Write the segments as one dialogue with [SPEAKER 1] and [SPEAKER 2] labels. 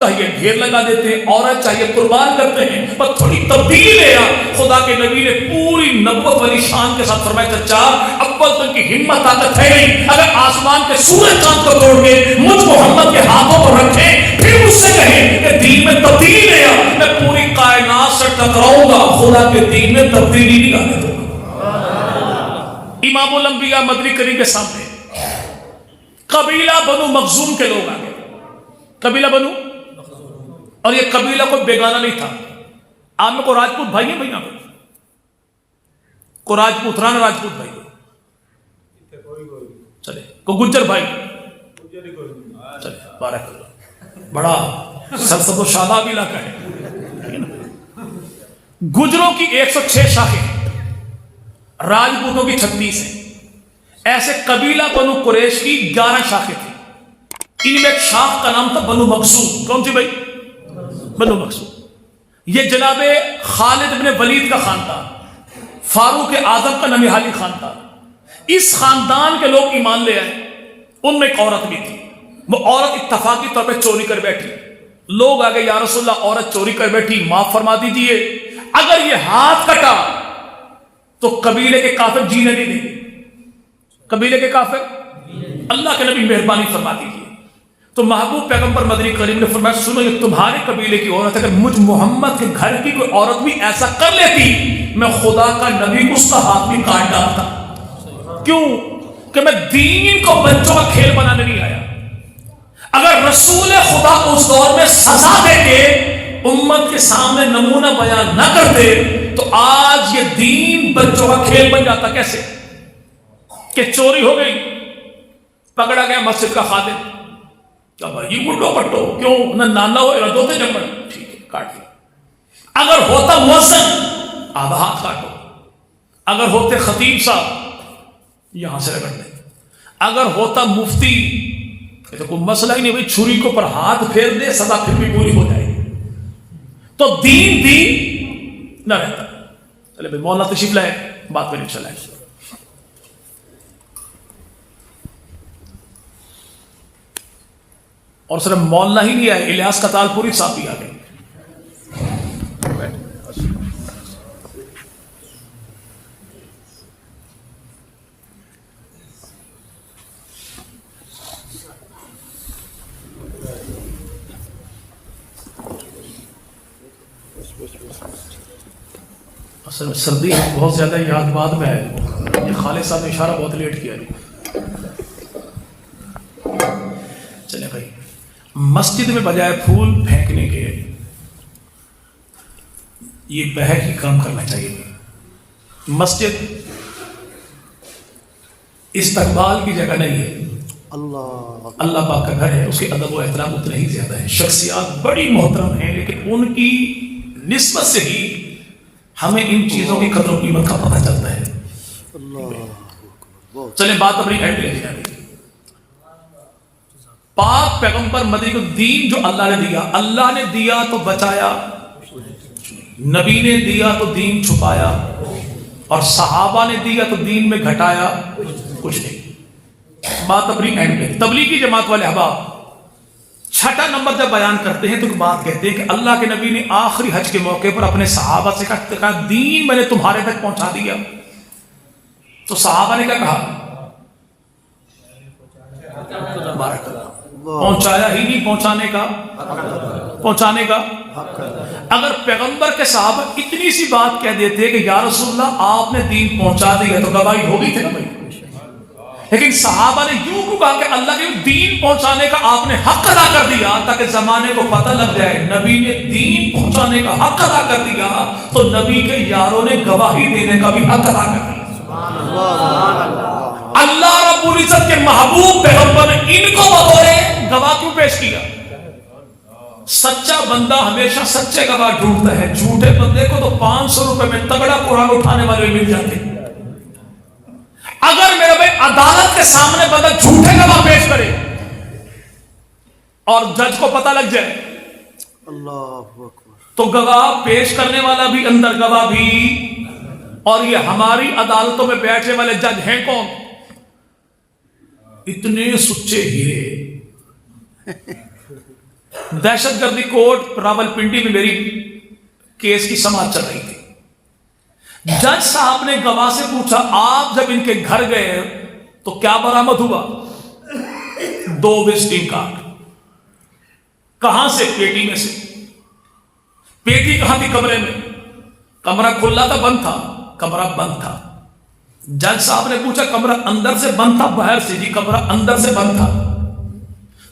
[SPEAKER 1] چاہیے ڈھیر لگا دیتے ہیں، عورت چاہیے قربان کرتے ہیں، پر تھوڑی تبدیلی لے آ۔ خدا کے نبی نے پوری نبوت والی شان کے ساتھ فرمایا چچا اول تو ان کی ہمت طاقت ہے نہیں، اگر آسمان کے سورج چاند کو توڑ کے مجھ محمد کے ہاتھوں پر رکھیں پھر مجھ سے کہیں کہ دین میں تبدیلی لے آ، میں پوری کائنات سے ٹکراؤں گا، خدا کے دین میں تبدیلی نہیں آنے دوں گا۔ امام الانبیاء مدنی کریم کے سامنے قبیلہ بنو مخزوم کے لوگ آگے، قبیلہ بنو، اور یہ قبیلہ کوئی بیگانہ نہیں تھا۔ آپ میں کو راجپوت بھائی ہیں، بھائی آپ کو راجپوت رانا راجپوت بھائی چلے، کو گجر بھائی چلے، بارک اللہ، بڑا سرسبز و شاداب علاقہ ہے۔ گجروں کی 106 شاخیں، راجپوتوں کی 36 ہیں، ایسے قبیلہ بنو قریش کی 11 شاخیں تھیں۔ ان میں ایک شاخ کا نام تھا بنو مخزوم۔ کون سی بھائی؟ بنو مخزوم۔ یہ جناب خالد بن ولید کا خاندان، فاروق اعظم کا نمیالی خاندان، اس خاندان کے لوگ ایمان لے آئے۔ ان میں ایک عورت بھی تھی، وہ عورت اتفاقی طور پہ چوری کر بیٹھی۔ لوگ آگے یا رسول اللہ عورت چوری کر بیٹھی، معاف فرما دیجئے، اگر یہ ہاتھ کٹا تو قبیلے کے کافر جینے نہیں دیں گے، قبیلے کے کافر۔ اللہ کے نبی مہربانی فرما دیجئے۔ تو محبوب پیغمبر مدنی کریم نے فرمایا سنو یہ تمہارے قبیلے کی عورت ہے، اگر مجھ محمد کے گھر کی کوئی عورت بھی ایسا کر لیتی میں خدا کا نبی اس کا ہاتھ بھی کاٹ ڈالتا۔ کیوں؟ کہ میں دین کو بچوں کا کھیل بنانے نہیں آیا۔ اگر رسول خدا اس دور میں سزا دے کے امت کے سامنے نمونہ بیان نہ کرتے تو آج یہ دین بچوں کا کھیل بن جاتا۔ کیسے؟ کہ چوری ہو گئی، پکڑا گیا مسجد کا خادم، کیا بھائی گڈو پٹو کیوں نہ نانا ہو ردو تھے جمع، ٹھیک ہے کاٹ دیا۔ اگر ہوتا مؤذن آدھا ہاتھ کاٹو، اگر ہوتے خطیب صاحب یہاں سے رگڑ دیں، اگر ہوتا مفتی یہ تو کوئی مسئلہ ہی نہیں بھائی، چھری کو پر ہاتھ پھیر دے سزا پھر بھی پوری ہو جائے گی۔ تو دین نہ رہتا۔ چلے بھائی مولانا تشریف لائے، بات کریں انشاءاللہ۔ اور صرف مولانا ہی نہیں آئے، الیاس قتال پوری صاحب بھی آ گئے۔ اصل میں سردی بہت زیادہ یاد بعد میں ہے، یہ خالد صاحب نے اشارہ بہت لیٹ کیا جی۔ چلے بھائی مسجد میں بجائے پھول پھینکنے کے یہ بہک ہی کام کرنا چاہیے۔ مسجد استقبال کی جگہ نہیں ہے، اللہ پاک کا گھر ہے، اس کے ادب و احترام اتنے ہی زیادہ ہیں۔ شخصیات بڑی محترم ہیں لیکن ان کی نسبت سے ہی ہمیں ان چیزوں کی قدر و قیمت کا پتہ چلتا ہے۔ چلیں بات اپنی اینڈ لے جائیں۔ پاک پیغمبر مدنی کو دین جو اللہ نے دیا تو بچایا، نبی نے دیا تو دین چھپایا، اور صحابہ نے دیا تو دین میں گھٹایا کچھ نہیں۔ بات اپنی اینڈ پہ۔ تبلیغی جماعت والے احباب چھٹا نمبر جب بیان کرتے ہیں تو ایک بات کہتے ہیں کہ اللہ کے نبی نے آخری حج کے موقع پر اپنے صحابہ سے کہا دین میں نے تمہارے تک پہنچا دیا، تو صحابہ نے کیا کہا؟ پہنچایا ہی نہیں، پہنچانے کا۔ اگر پیغمبر کے صحابہ اتنی سی بات کہہ دیتے کہ یا رسول اللہ آپ نے دین پہنچا دیا تو گواہی ہو گئی تھی نا بھائی، لیکن صحابہ نے یوں کو کہا کہ اللہ کے دین پہنچانے کا آپ نے حق ادا کر دیا تاکہ زمانے کو پتہ لگ جائے نبی نے دین پہنچانے کا حق ادا کر دیا، تو نبی کے یاروں نے گواہی دینے کا بھی حق ادا کر دیا۔ اللہ رب العزت کے محبوب پیغمبر نے ان کو بطور گواہ کیوں پیش کیا؟ سچا بندہ ہمیشہ سچے گواہ ڈھونڈتا ہے، جھوٹے بندے کو تو 500 روپے میں تگڑا قرآن اٹھانے والے مل جاتے۔ اگر میرے بھائی عدالت کے سامنے بندہ جھوٹے گواہ پیش کرے اور جج کو پتہ لگ جائے تو گواہ پیش کرنے والا بھی اندر، گواہ بھی، اور یہ ہماری عدالتوں میں بیٹھنے والے جج ہیں کون؟ اتنے سچے ہیرے دہشت گردی کوٹ راولپنڈی میں میری کیس کی سماعت چل رہی تھی. جج صاحب نے گواہ سے پوچھا آپ جب ان کے گھر گئے تو کیا برآمد ہوا؟ 2 وزٹنگ کارڈ. کہاں سے؟ پیٹی میں سے. پیٹی کہاں تھی؟ کمرے میں. کمرہ کھلا تھا بند تھا؟ کمرہ بند تھا. جج صاحب نے پوچھا کمرہ اندر سے بند تھا باہر سے؟ جی کمرہ اندر سے بند تھا.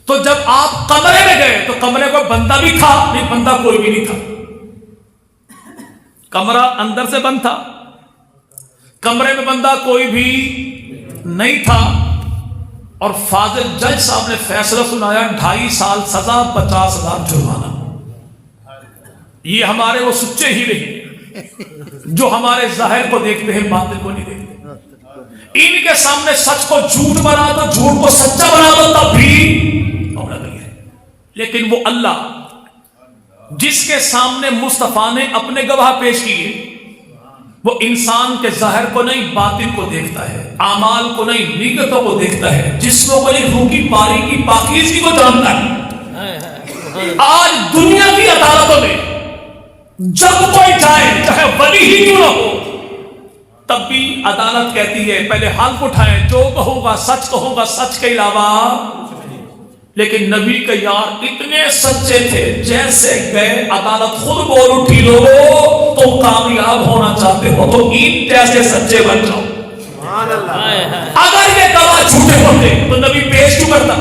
[SPEAKER 1] تو جب آپ کمرے میں گئے تو کمرے کو بندہ بھی تھا؟ نہیں، بندہ کوئی بھی نہیں تھا. کمرہ اندر سے بند تھا، کمرے میں بندہ کوئی بھی نہیں تھا. اور فاضل جج صاحب نے فیصلہ سنایا 2.5 سال سزا، 50,000 جرمانہ. یہ ہمارے وہ سچے ہی نہیں جو ہمارے ظاہر کو دیکھتے ہیں باطن کو نہیں دیکھتے. ان کے سامنے سچ کو جھوٹ بنا دو، جھوٹ کو سچا بنا دو، تب بھی معاملہ نہیں ہے. لیکن وہ اللہ جس کے سامنے مصطفیٰ نے اپنے گواہ پیش کیے، وہ انسان کے ظاہر کو نہیں باطن کو دیکھتا ہے، اعمال کو نہیں نیتوں کو دیکھتا ہے، جسموں کو نہیں روح کی باریکی پاکیزگی کو جانتا ہے. آج دنیا کی عدالتوں میں جب کوئی جائے چاہے ولی ہی کیوں نہ ہو، تب بھی عدالت کہتی ہے پہلے حلف اٹھائیں، جو کہوں گا سچ کہوں گا، سچ کے علاوہ. لیکن نبی کے یار اتنے سچے تھے، جیسے گئے عدالت خود بول اٹھی لوگوں تو کامیاب ہونا چاہتے ہو تو ان جیسے سچے بن جاؤ. اگر یہ گواہ جھوٹے ہوتے تو نبی پیش کیوں کرتا؟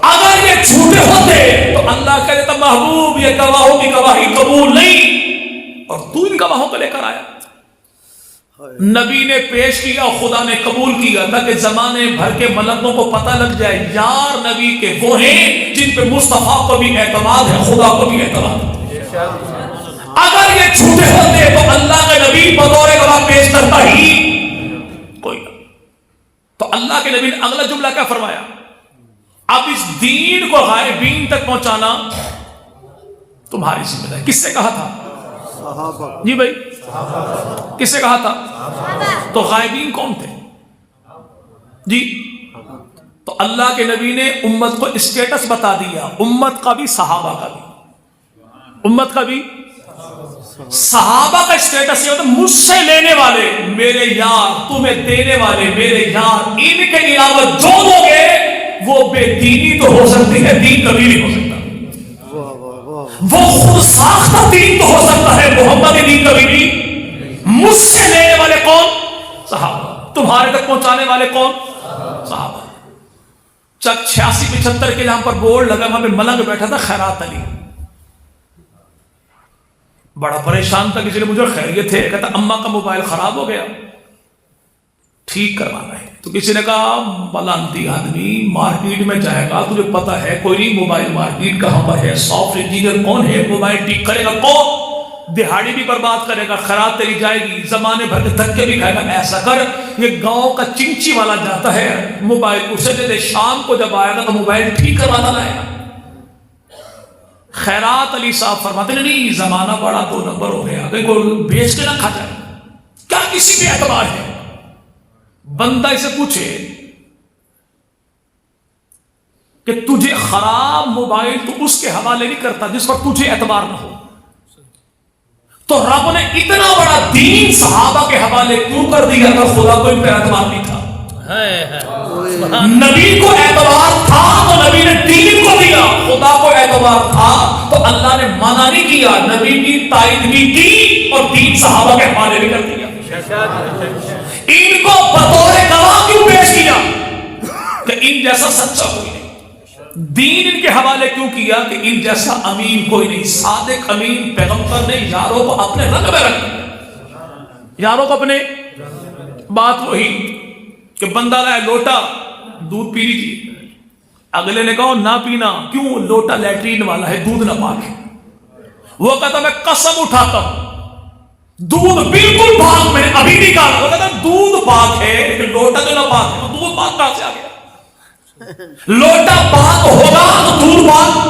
[SPEAKER 1] اگر یہ جھوٹے ہوتے تو اللہ کہہ دیتا محبوب یہ گواہوں کی گواہی قبول نہیں، اور تو ان گواہوں کو لے کر آیا. نبی نے پیش کیا، خدا نے قبول کیا تاکہ زمانے بھر کے ملکوں کو پتہ لگ جائے یار نبی کے وہ ہیں جن پہ مصطفیٰ کو بھی اعتماد ہے، خدا کو بھی اعتماد ہے. اگر یہ جھوٹے ہوتے تو اللہ کے نبی بطور گواہ پیش کرتا ہی کوئی نہ. تو اللہ کے نبی نے اگلا جملہ کیا فرمایا؟ اب اس دین کو غائبین تک پہنچانا تمہاری ذمہ داری. کس سے کہا تھا؟ جی بھائی کس سے کہا تھا؟ تو غائبین کون تھے جی؟ تو اللہ کے نبی نے امت کو اسٹیٹس بتا دیا، امت کا بھی صحابہ کا بھی. امت کا بھی صحابہ کا اسٹیٹس یہ ہوتا مجھ سے لینے والے میرے یار، تمہیں دینے والے میرے یار، ان کے علاوہ جو دو گے وہ بے دینی تو ہو سکتی ہے، دین کبھی نہیں ہو سکتا. وہ خود ساختہ دین تو ہو سکتا ہے، محمد دین کبھی نہیں. مجھ سے لینے والے کون؟ صحابہ. تمہارے تک پہنچانے والے کون؟ صحابہ. چک 86-75 کے جہاں پر بورڈ لگا وہاں پہ ملنگ بیٹھا تھا خیرات علی، بڑا پریشان تھا. کسی نے مجھے خیریت ہے، کہتا اماں کا موبائل خراب ہو گیا ٹھیک کروانا ہے. تو کسی نے کہا ملانتی آدمی مارکیٹ میں جائے گا، تجھے پتا ہے کوئی نہیں موبائل مارکیٹ کہاں پر ہے، سافٹ انجینئر کون ہے، موبائل ٹھیک کرے گا کون، دہاڑی بھی برباد کرے گا، خیرات تیری جائے گی، زمانے بھر کے دھکے بھی کھائے گا. ایسا کر یہ گاؤں کا چنچی والا جاتا ہے موبائل اسے دے دے، شام کو جب آئے گا تو موبائل ٹھیک کروانا لائے گا. خیرات علی صاحب فرماتے نہیں زمانہ بڑا 2 نمبر ہو گیا، کہیں کوئی بیچ کے نہ کھا جائے، کیا کسی پہ اعتبار ہے؟ بندہ اسے پوچھے کہ تجھے خراب موبائل تو اس کے حوالے نہیں کرتا جس پر تجھے اعتبار نہ ہو. تو رب نے اتنا بڑا دین صحابہ کے حوالے کیوں کر دیا تھا؟ خدا کو ان پہ اعتبار نہیں تھا، نبی کو اعتبار تھا تو نبی نے دین کو دیا. خدا کو اعتبار تھا تو اللہ نے منع نہیں کیا، نبی کی تائید بھی کی اور دین صحابہ کے حوالے بھی کر دیا. ان کو بطور گواہ کیوں پیش کیا؟ کہ ان جیسا سچا کوئی نہیں. دین ان کے حوالے کیوں کیا؟ کہ ان جیسا امین کوئی نہیں. صادق امین پیغمبر نے یاروں کو اپنے رنگ میں رکھا، یاروں کو اپنے. بات وہی کہ بندہ لائے لوٹا دودھ پی لیجیے، اگلے نے کہا نہ پینا، کیوں؟ لوٹا لیٹرین والا ہے، دودھ نہ پاک ہے. وہ کہتا میں قسم اٹھاتا ہوں دودھ بالکل پاک، میں نے ابھی نکالا. وہ کہتا دودھ پاک ہے لیکن لوٹا تو نہ پاک ہے. تو دودھ پاک کہاں سے آ گیا؟ لوٹا پاک ہوگا تو دودھ پاک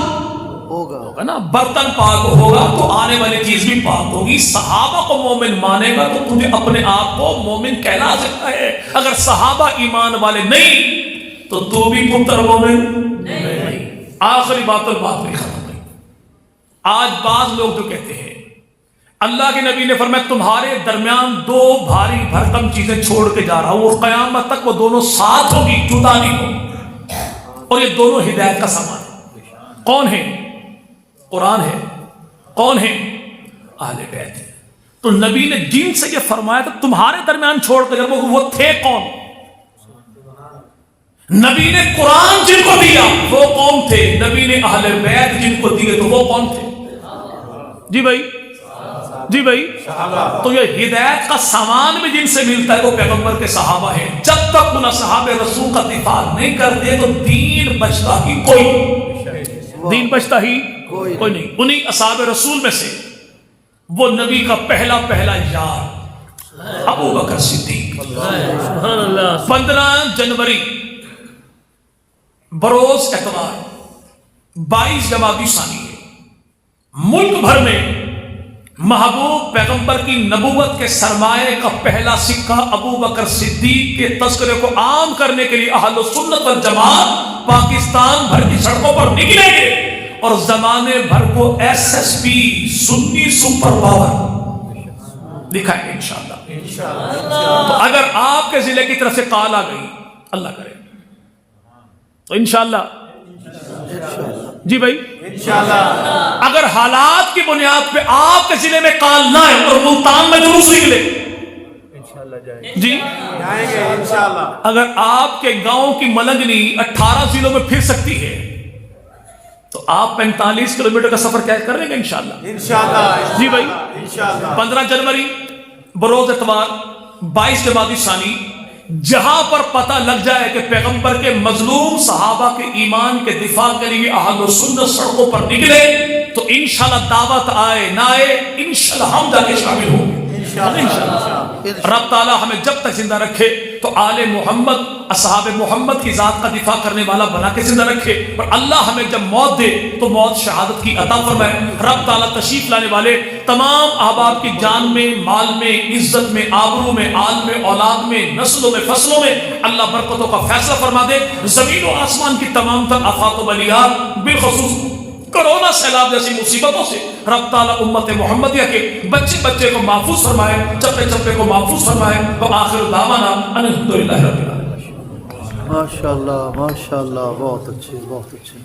[SPEAKER 1] ہوگا نا، برتن پاک ہوگا تو آنے والی چیز بھی پاک ہوگی. صحابہ کو مومن مانے گا تو تجھے اپنے آپ کو مومن کہلا سکتا ہے. اگر صحابہ ایمان والے نہیں تو تو بھی پتر مومن نہیں. آخری بات اور بات نہیں ختم نہیں. آج بعض لوگ جو کہتے ہیں اللہ کے نبی نے فرمایا تمہارے درمیان دو بھاری بھرکم چیزیں چھوڑ کے جا رہا ہوں اور قیامت تک وہ دونوں ساتھ ہوگی، جدا نہیں ہو، اور یہ دونوں ہدایت کا سامان ہے. کون ہے؟ قرآن ہے. کون ہے؟ اہل بیت ہے. تو نبی نے جن سے یہ فرمایا تھا تمہارے درمیان چھوڑ کے جب وہ تھے کون؟ نبی نے قرآن جن کو دیا وہ کون تھے؟ نبی نے اہل بیت جن کو دیے تو وہ کون تھے؟ جی بھائی، جی بھائی. تو یہ ہدایت کا سامان بھی جن سے ملتا ہے وہ پیغمبر کے صحابہ ہیں. جب تک انہیں صحابہ رسول کا دفاع نہیں کرتے تو دین بچتا ہی دین بچتا ہی کوئی نہیں. انہی اصحاب رسول میں سے وہ نبی کا پہلا یار ابو بکر صدیق. 15 جنوری بروز اتوار 22 جمادی ثانی ہے. ملک بھر میں محبوب پیغمبر کی نبوت کے سرمایے کا پہلا سکہ ابو بکر صدیق کے تذکرے کو عام کرنے کے لیے اہل سنت والجماعت پاکستان بھر کی سڑکوں پر نکلیں گے اور زمانے بھر کو SSP سنی سپر پاور دکھائیں گے انشاءاللہ. تو اگر آپ کے ضلع کی طرف سے کال آ گئی اللہ کرے تو انشاءاللہ جی بھائی انشاءاللہ. اگر حالات کی بنیاد پہ آپ کے ضلع میں کال نہ ہے اور ملتان میں جلوس نکلے جی جائیں گے انشاءاللہ. اگر آپ کے گاؤں کی ملنگنی 18 ضلعوں میں پھر سکتی ہے تو آپ 45 کلومیٹر کا سفر کیا کر لیں گے انشاءاللہ. جی بھائی انشاءاللہ. 15 جنوری بروز اتوار 22 جمادی ثانی جہاں پر پتہ لگ جائے کہ پیغمبر کے مظلوم صحابہ کے ایمان کے دفاع کے لیے اہل سنت سڑکوں پر نکلے تو انشاءاللہ دعوت آئے نہ آئے انشاءاللہ ہم جا کے شامل ہوں گے. رب تعالیٰ ہمیں جب تک زندہ رکھے تو آل محمد اصحاب محمد کی ذات کا دفاع کرنے والا بنا کے زندہ رکھے، اور اللہ ہمیں جب موت دے تو موت شہادت کی عطا فرمائے. رب تعالیٰ تشریف لانے والے تمام احباب کی جان میں، مال میں، عزت میں، آبرو میں، آل میں، اولاد میں، نسلوں میں، فصلوں میں اللہ برکتوں کا فیصلہ فرما دے. زمین و آسمان کی تمام تر آفات و بلیات بالخصوص کرونا سیلاب جیسی مصیبتوں سے رب تعالیٰ امت محمدیہ کے بچے بچے کو محفوظ فرمائے، چپے چپے کو محفوظ فرمائے. وآخر دعوانا ان الحمدللہ رب العالمین.
[SPEAKER 2] ماشاءاللہ ماشاءاللہ، بہت اچھے بہت اچھے.